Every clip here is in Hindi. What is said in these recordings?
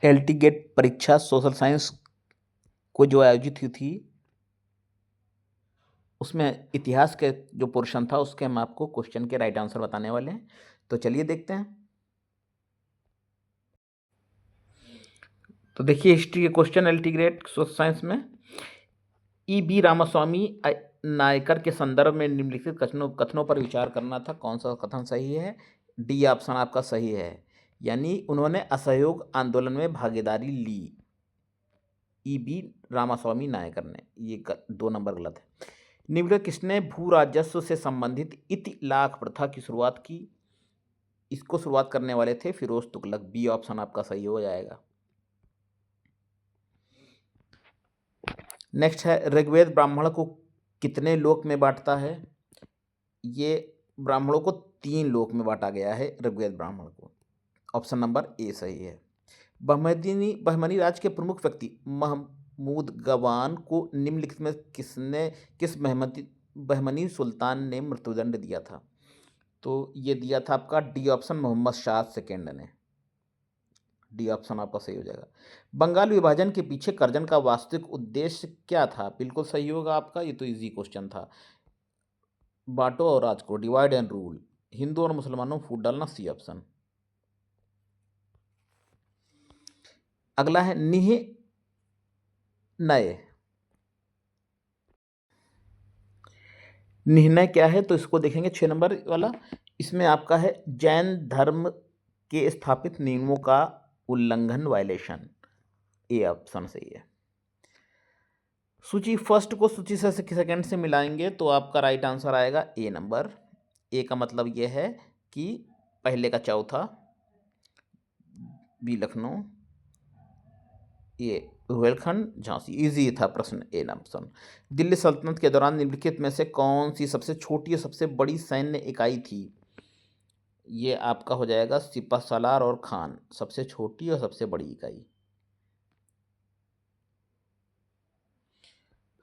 एलटी गेट परीक्षा सोशल साइंस को जो आयोजित हुई थी, उसमें इतिहास के जो पोर्शन था उसके हम आपको क्वेश्चन के राइट आंसर बताने वाले हैं। तो चलिए देखते हैं। तो देखिए हिस्ट्री के question LT grade social science में ई बी रामास्वामी नायकर के संदर्भ में निम्नलिखित कथनों पर विचार करना था। कौन सा कथन सही है? डी ऑप्शन आपका सही है, यानी उन्होंने असहयोग आंदोलन में भागीदारी ली। ई बी रामास्वामी नायकर ने, ये 2 नंबर गलत है। निम्नलिखित किसने भू राजस्व से संबंधित इतिलाक प्रथा की शुरुआत की? इसको शुरुआत करने वाले थे फिरोज तुगलक। बी ऑप्शन आपका सही हो जाएगा। नेक्स्ट है ऋग्वेद ब्राह्मण को कितने लोक में बांटता है? ये ब्राह्मणों को 3 लोक में बांटा गया है ऋग्वेद ब्राह्मण को। ऑप्शन नंबर ए सही है। बहमनी राज के प्रमुख व्यक्ति महमूद गवान को निम्नलिखित में किस बहमनी सुल्तान ने मृत्युदंड दिया था? तो ये दिया था आपका D option Mohammad Shah second ने। डी ऑप्शन आपका सही हो जाएगा। बंगाल विभाजन के पीछे कर्जन का वास्तविक उद्देश्य क्या था? बिल्कुल सही होगा आपका, ये तो इजी क्वेश्चन था। बांटो और राज करो, डिवाइड एंड रूल। हिंदू और मुसलमानों फूट डालना, सी ऑप्शन। अगला है निह नय। निर्णय क्या है? तो इसको देखेंगे 6 नंबर वाला। इसमें आपका है जैन धर्म के स्थापित नियमों का उल्लंघन, वायलेशन। ए ऑप्शन सही है। सूची फर्स्ट को सूची से सेकंड से मिलाएंगे तो आपका राइट आंसर आएगा ए नंबर। ए का मतलब यह है कि पहले का चौथा, बी लखनऊ, ये रुहेलखंड, झांसी। इजी था प्रश्न, ए ऑप्शन। दिल्ली सल्तनत के दौरान निम्नलिखित में से कौन सी सबसे छोटी और सबसे बड़ी सैन्य इकाई थी? ये आपका हो जाएगा सिपह सालार और खान, सबसे छोटी और सबसे बड़ी इकाई।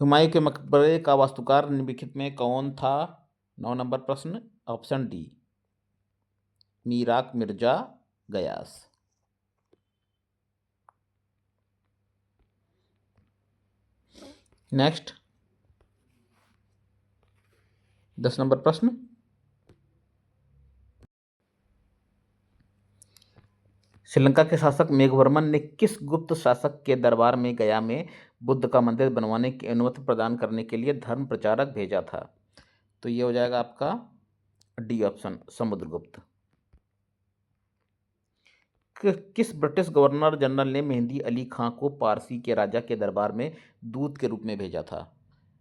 हुमायूं के मकबरे का वास्तुकार निम्नलिखित में कौन था? 9 नंबर प्रश्न, ऑप्शन डी मीराक मिर्जा गयास। नेक्स्ट 10 नंबर प्रश्न, श्रीलंका के शासक मेघवर्मन ने किस गुप्त शासक के दरबार में गया में बुद्ध का मंदिर बनवाने की अनुमति प्रदान करने के लिए धर्म प्रचारक भेजा था? तो ये हो जाएगा आपका डी ऑप्शन समुद्रगुप्त। किस ब्रिटिश गवर्नर जनरल ने मेहंदी अली खां को पारसी के राजा के दरबार में दूत के रूप में भेजा था?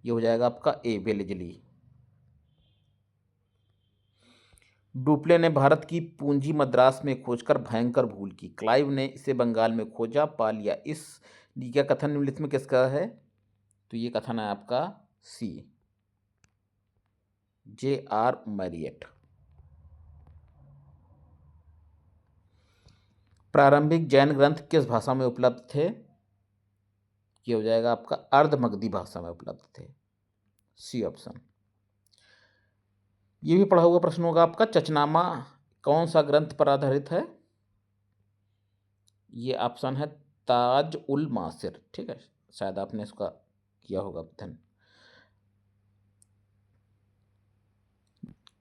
ये हो जाएगा आपका ए वेलेजली। डुप्ले ने भारत की पूंजी मद्रास में खोजकर भयंकर भूल की। क्लाइव ने इसे बंगाल में खोजा, पा लिया। इस का कथन निम्नलिखित में किसका है? तो ये कथन है आपका सी J.R. मैरियट। प्रारंभिक जैन ग्रंथ किस भाषा में उपलब्ध थे? ये हो जाएगा आपका अर्धमगधी भाषा में उपलब्ध थे, सी ऑप्शन। ये भी पढ़ा हुआ प्रश्न होगा आपका। चचनामा कौन सा ग्रंथ पर आधारित है? ये ऑप्शन है ताज उल मासिर। ठीक है, शायद आपने इसका किया होगा अध्ययन।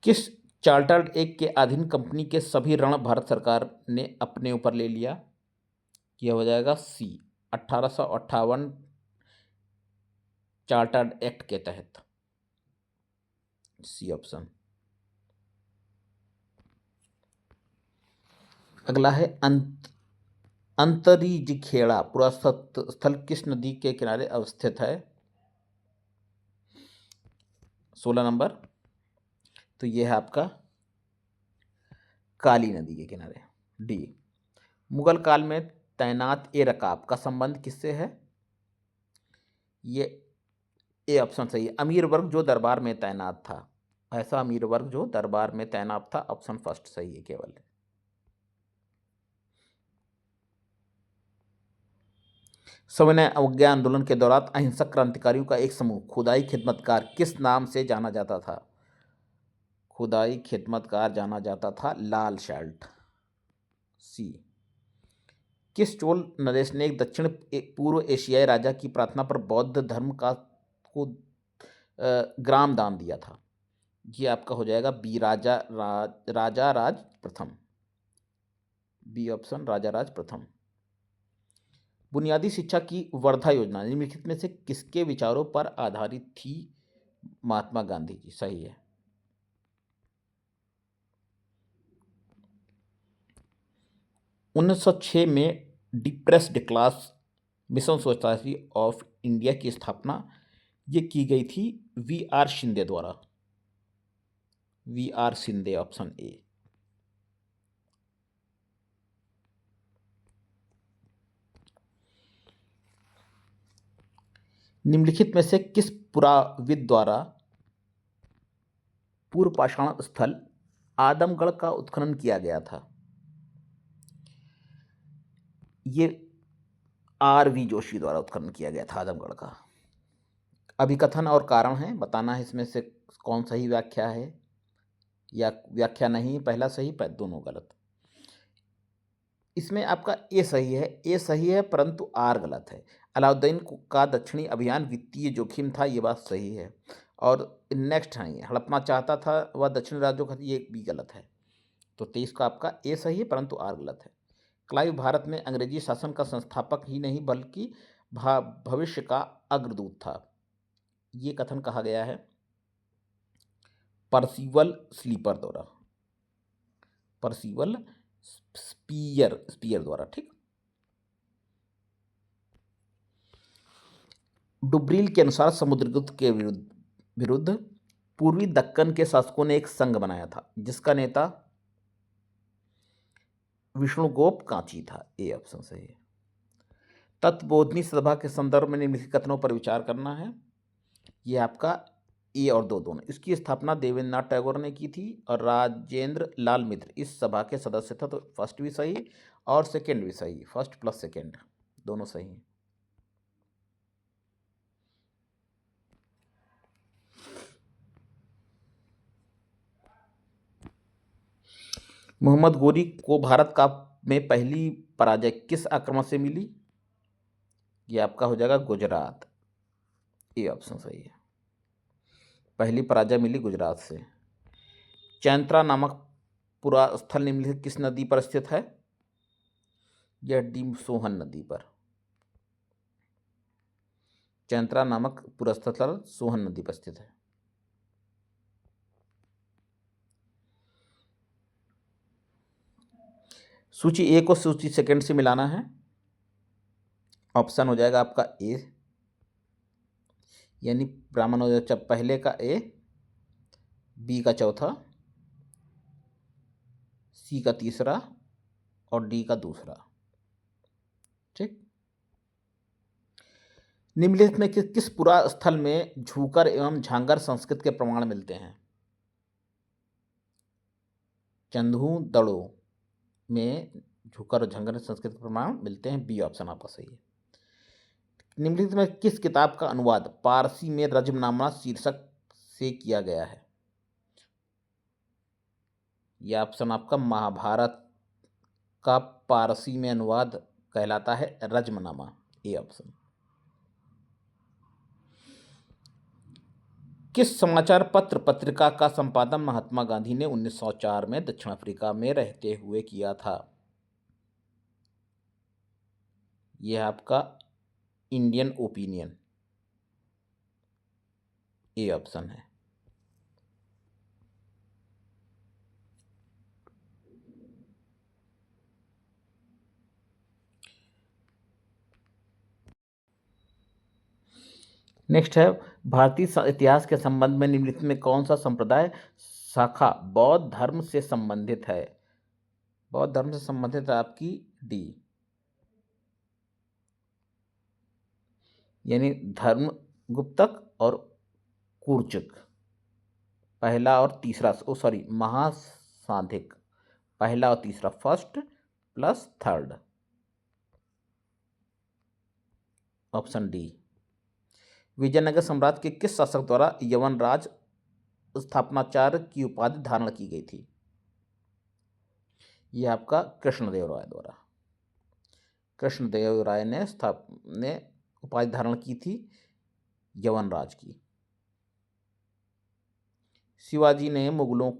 किस चार्टर्ड एक के अधीन कंपनी के सभी ऋण भारत सरकार ने अपने ऊपर ले लिया? यह हो जाएगा सी 1858 चार्टर्ड एक्ट के तहत, सी ऑप्शन। अगला है अंतरीजखेड़ा पुरातत्व स्थल किस नदी के किनारे अवस्थित है? 16 नंबर। तो यह है आपका काली नदी के किनारे, डी। मुगल काल में तैनात ए रकाब का संबंध किससे है? ये ए ऑप्शन सही है, अमीर वर्ग जो दरबार में तैनात था। ऐसा अमीर वर्ग जो दरबार में तैनात था, ऑप्शन फर्स्ट सही है केवल। सविनय अवज्ञा आंदोलन के दौरान अहिंसक क्रांतिकारियों का एक समूह खुदाई खिदमतकार किस नाम से जाना जाता था? खुदाई खिदमतकार जाना जाता था लाल शर्ट, सी। किस चोल नरेश ने एक दक्षिण पूर्व एशियाई राजा की प्रार्थना पर बौद्ध धर्म को ग्राम दान दिया था? ये आपका हो जाएगा बी, राजा राज प्रथम। बी ऑप्शन, राजा राज प्रथम। बुनियादी शिक्षा की वर्धा योजना निम्नलिखित में से किसके विचारों पर आधारित थी? महात्मा गांधी जी। सही है। उन्नीस सौ 6 में depressed class mission society of India की स्थापना ये की गई थी वी आर शिंदे द्वारा। V R Shinde, option A. निम्नलिखित में से किस पुराविद द्वारा पूर्व पाषाण स्थल आदमगढ़ का उत्खनन किया गया था? ये आर वी जोशी द्वारा उत्खनन किया गया था आदमगढ़ का। अभिकथन और कारण है, बताना है इसमें से कौन सही व्याख्या है या व्याख्या नहीं, पहला सही दोनों गलत। इसमें आपका ए सही है, ए सही है, परंतु आर गलत है। अलाउद्दीन का दक्षिणी अभियान वित्तीय जोखिम था, ये बात सही है। और नेक्स्ट है ये हड़पना चाहता था वह दक्षिणी राज्यों का, ये भी गलत है। तो 23 का आपका ए सही है, परंतु आर गलत है। क्लाइव भारत में अंग्रेजी शासन का संस्थापक ही नहीं बल्कि भविष्य का अग्रदूत था, ये कथन कहा गया है पर्सिवल स्लीपर द्वारा, पर्सिवल स्पीयर द्वारा। ठीक। डुब्रील के अनुसार समुद्रगुप्त के विरुद्ध पूर्वी दक्कन के शासकों ने एक संघ बनाया था, जिसका नेता विष्णुगोप कांची था। ए ऑप्शन सही है। तत्वबोधनी सभा के संदर्भ में निम्नलिखित कथनों पर विचार करना है। ये आपका ए और दो दोनों। इसकी स्थापना देवेंद्रनाथ टैगोर ने की थी और राजेंद्र लाल मित्र इस सभा के सदस्य था। तो फर्स्ट भी सही और सेकंड भी सही, फर्स्ट प्लस सेकंड दोनों सही हैं। मोहम्मद गोरी को भारत का में पहली पराजय किस आक्रमण से मिली? ये आपका हो जाएगा गुजरात। ए ऑप्शन सही है, पहली पराजय मिली गुजरात से। चैंत्रा नामक पुरा स्थल निम्नलिखित किस नदी पर स्थित है? यह डी सोहन नदी पर। चैंत्रा नामक पुरा स्थल सोहन नदी पर स्थित है। सूची ए को सूची सेकंड से मिलाना है। ऑप्शन हो जाएगा आपका ए, यानी ब्राह्मण हो जाएगा पहले का ए, बी का चौथा, सी का तीसरा और डी का दूसरा। ठीक। निम्नलिखित में किस पुरा स्थल में झूकर एवं झांगर संस्कृत के प्रमाण मिलते हैं? चंदू दड़ो में झूकर और झांगर संस्कृत के प्रमाण मिलते हैं। बी ऑप्शन आपका सही है। निम्नलिखित में किस किताब का अनुवाद पारसी में रज्मनामा शीर्षक से किया गया है? यह ऑप्शन आपका महाभारत का पारसी में अनुवाद कहलाता है रज्मनामा। A option. किस समाचार पत्र पत्रिका का संपादन महात्मा गांधी ने 1904 में दक्षिण अफ्रीका में रहते हुए किया था? यह आपका इंडियन ओपिनियन। ए ऑप्शन है। नेक्स्ट है भारतीय इतिहास के संबंध में निम्नलिखित में कौन सा संप्रदाय शाखा बौद्ध धर्म से संबंधित है? बौद्ध धर्म से संबंधित है आपकी डी, यानी धर्मगुप्तक और कूर्चक, पहला और तीसरा, महासांधिक, पहला और तीसरा, first plus third. Option D. Vijayanagara साम्राज्य के किस शासक द्वारा यवनराज स्थापनाचार्य की उपाधि धारण की गई थी? यह आपका कृष्णदेव राय द्वारा। कृष्णदेव राय ने उपाधि धारण की थी यवनराज की। शिवाजी ने मुगलों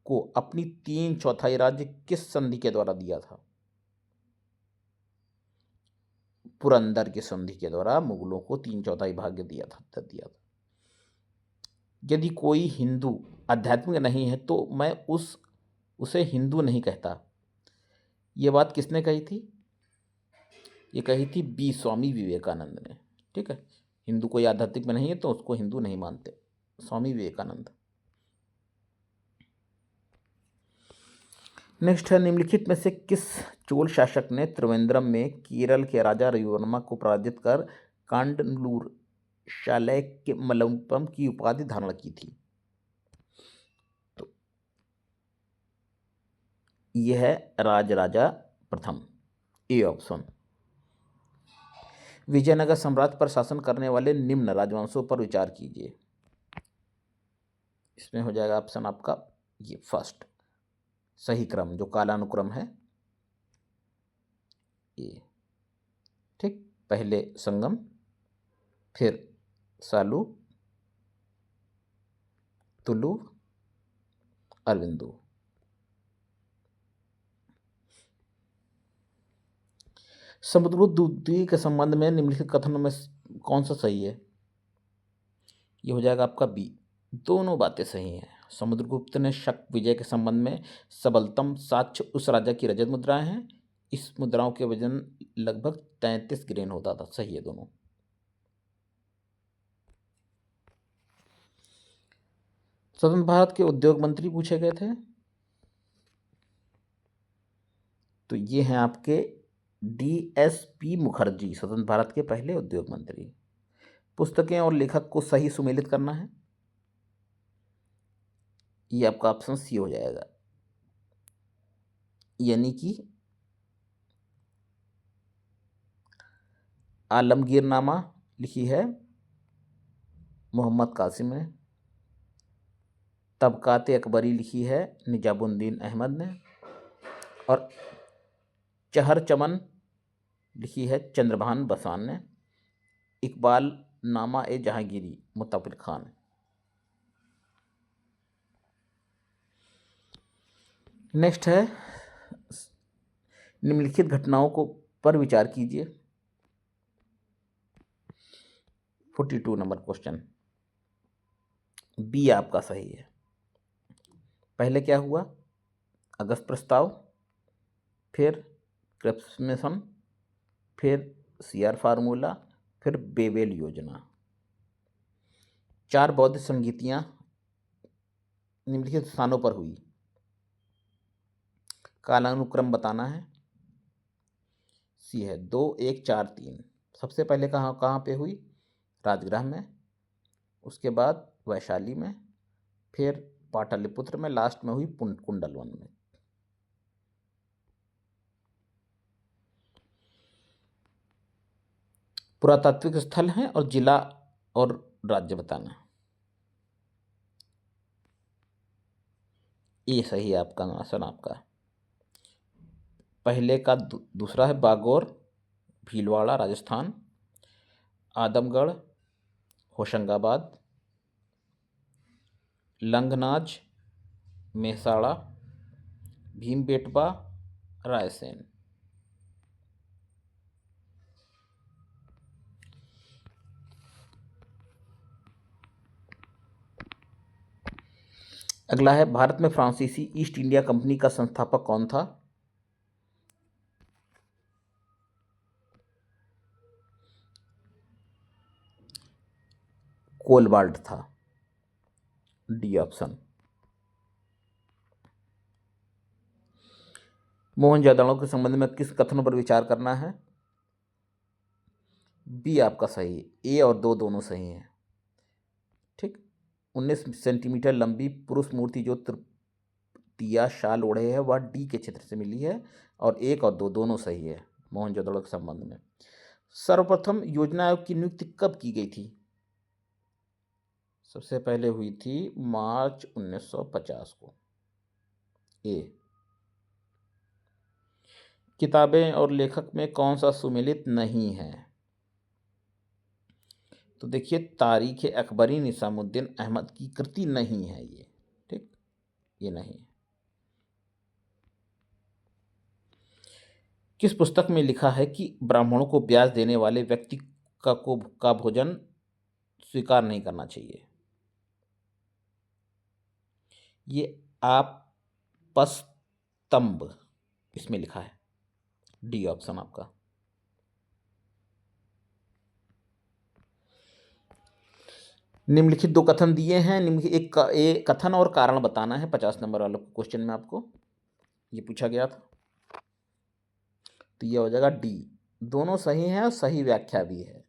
को अपनी 3/4 राज्य किस संधि के द्वारा दिया था? पुरंदर की संधि के द्वारा मुगलों को 3/4 भाग दिया था। यदि कोई हिंदू आध्यात्मिक नहीं है तो मैं उसे हिंदू नहीं कहता। ये बात किसने कही थी? ये कही थी बी स्वामी विवेकानंद ने। ठीक है, हिंदू कोई आध्यात्मिक में नहीं है तो उसको हिंदू नहीं मानते, स्वामी विवेकानंद। नेक्स्ट है, निम्नलिखित में से किस चोल शासक ने त्रिवेंद्रम में केरल के राजा रविवर्मा को पराजित कर कांडनूर शालैक्य मलप्पम की उपाधि धारण की थी? तो यह है राजराजा प्रथम, ए ऑप्शन। विजयनगर साम्राज्य पर शासन करने वाले निम्न राजवंशों पर विचार कीजिए। इसमें हो जाएगा ऑप्शन आपका ये फर्स्ट, सही क्रम जो कालानुक्रम है ये। ठीक, पहले संगम, फिर सालू, तुलु, अरविंदो। समुद्रगुप्त द्वितीय के संबंध में निम्नलिखित कथनों में कौन सा सही है? ये हो जाएगा आपका बी, दोनों बातें सही हैं। समुद्रगुप्त ने शक विजय के संबंध में सबलतम साक्ष्य उस राजा की रजत मुद्राएं हैं। इस मुद्राओं के वजन लगभग 33 ग्रेन होता था। सही है दोनों। स्वतंत्र भारत के उद्योग मंत्री पूछे गए थे, तो ये हैं आपके DSP मुखर्जी, स्वतंत्र भारत के पहले उद्योग मंत्री। पुस्तकें और लेखक को सही सुमेलित करना है, ये आपका ऑप्शन सी हो जाएगा, यानी कि आलमगीरनामा लिखी है मोहम्मद कासिम ने, तबकात अकबरी लिखी है निजामुद्दीन अहमद ने, और चहर चमन लिखी है चंद्रभान बसान ने, इकबाल नामा ए जहांगीरी मुतफिर खान। नेक्स्ट है, निम्नलिखित घटनाओं को पर विचार कीजिए। 42 नंबर क्वेश्चन, बी आपका सही है। पहले क्या हुआ? अगस्त प्रस्ताव, फिर क्रिप्स मिशन, फिर CR फार्मूला, फिर बेबेल योजना। 4 बौद्ध संगीतियां निम्नलिखित स्थानों पर हुई। कालानुक्रम बताना है। सी है 2, 1, 4, 3। सबसे पहले कहाँ कहाँ पे हुई? राजगृह में, उसके बाद वैशाली में, फिर पाटलिपुत्र में, लास्ट में हुई कुंडलवन में। पुरातात्विक स्थल हैं और जिला और राज्य बताना। ये सही है आपका आंसर। आपका पहले का दूसरा है बागौर, भीलवाड़ा राजस्थान, आदमगढ़ होशंगाबाद, लंगनाज मेहसाड़ा, भीमबेटका रायसेन। अगला है, भारत में फ्रांसीसी ईस्ट इंडिया कंपनी का संस्थापक कौन था? कोलबाल्ट था, डी ऑप्शन। मोहनजोदड़ो के संबंध में किस कथनों पर विचार करना है? बी आपका सही है, ए और दो दोनों सही हैं। ठीक, 19 सेंटीमीटर लंबी पुरुष मूर्ति जो तृतीया शाल ओढ़े है वह डी के क्षेत्र से मिली है, और 1 और 2 दोनों सही है मोहनजोदड़ो के संबंध में। सर्वप्रथम योजना आयोग की नियुक्ति कब की गई थी? सबसे पहले हुई थी मार्च 1950 को। ए। किताबें और लेखक में कौन सा सुमेलित नहीं है? तो देखिए, तारीख अकबरी निज़ामुद्दीन अहमद की कृति नहीं है ये, ठीक, ये नहीं। किस पुस्तक में लिखा है कि ब्राह्मणों को ब्याज देने वाले व्यक्ति का भोजन स्वीकार नहीं करना चाहिए? ये आपस्तंभ इसमें लिखा है, डी ऑप्शन आपका। निम्नलिखित दो कथन दिए हैं, निम्नलिखित एक कथन और कारण बताना है 50 नंबर वाले क्वेश्चन में आपको ये पूछा गया था। तो ये हो जाएगा डी, दोनों सही हैं और सही व्याख्या भी है।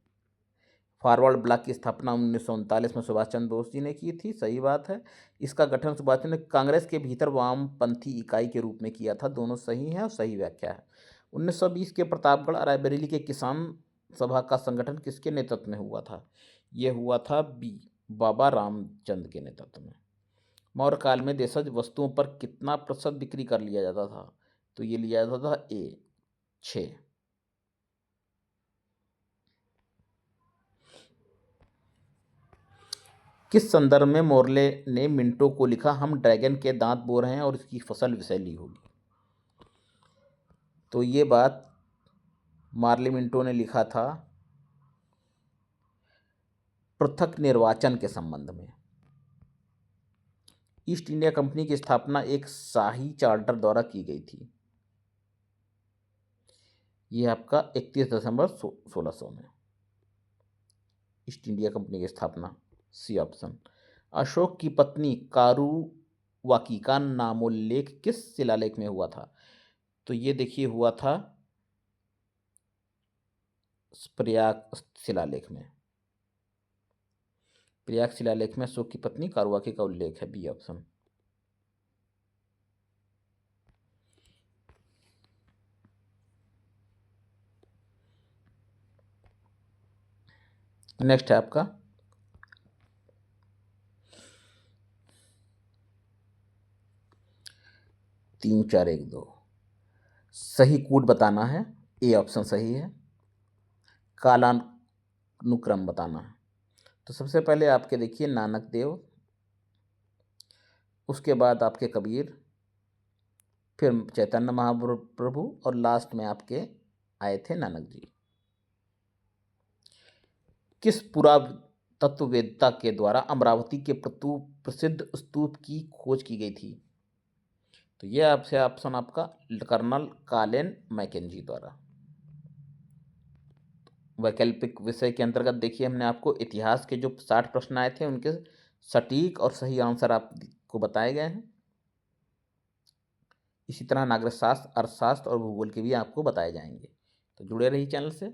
फॉरवर्ड ब्लॉक की स्थापना 1939 में सुभाष चंद्र बोस जी ने की थी, सही बात है। इसका गठन सुभाष चंद्र ने कांग्रेस के भीतर वामपंथी इकाई के रूप में किया था, दोनों सही हैं और सही व्याख्या है। 1920 के प्रतापगढ़ रायबरेली के किसान सभा का संगठन किसके नेतृत्व में हुआ था? ये हुआ था बी, बाबा रामचंद्र के नेतृत्व में। मौर्य काल में देशज वस्तुओं पर कितना प्रतिशत बिक्री कर लिया जाता था? तो ये लिया जाता था ए, 6। किस संदर्भ में मोर्ले ने मिंटो को लिखा, हम ड्रैगन के दांत बो रहे हैं और इसकी फसल विषैली होगी? तो ये बात मार्ले मिंटो ने लिखा था पृथक निर्वाचन के संबंध में। ईस्ट इंडिया कंपनी की स्थापना एक शाही चार्टर द्वारा की गई थी। यह आपका 31 दिसंबर 1600 में ईस्ट इंडिया कंपनी की स्थापना, सी ऑप्शन। अशोक की पत्नी कारुवाकी का नामोल्लेख किस शिलालेख में हुआ था? तो ये देखिए हुआ था प्रयाग शिलालेख में। प्रयाग शिलालेख में अशोक की पत्नी कारुवाकी का उल्लेख है, बी ऑप्शन। नेक्स्ट है आपका 3 4 1 2, सही कूट बताना है, ए ऑप्शन सही है। कालानुक्रम बताना है। तो सबसे पहले आपके देखिए नानक देव, उसके बाद आपके कबीर, फिर चैतन्य महाप्रभु और लास्ट में आपके आए थे नानक जी। किस पुरातत्ववेत्ता के द्वारा अमरावती के प्रसिद्ध स्तूप की खोज की गई थी? तो यह आपसे ऑप्शन आपका कर्नल कालेन मैकेंजी द्वारा। वैकल्पिक विषय के अंतर्गत देखिए हमने आपको इतिहास के जो 60 प्रश्न आए थे उनके सटीक और सही आंसर आपको बताए गए हैं। इसी तरह नागरिक शास्त्र, अर्थशास्त्र और भूगोल के भी आपको बताए जाएंगे। तो जुड़े रहिए चैनल से।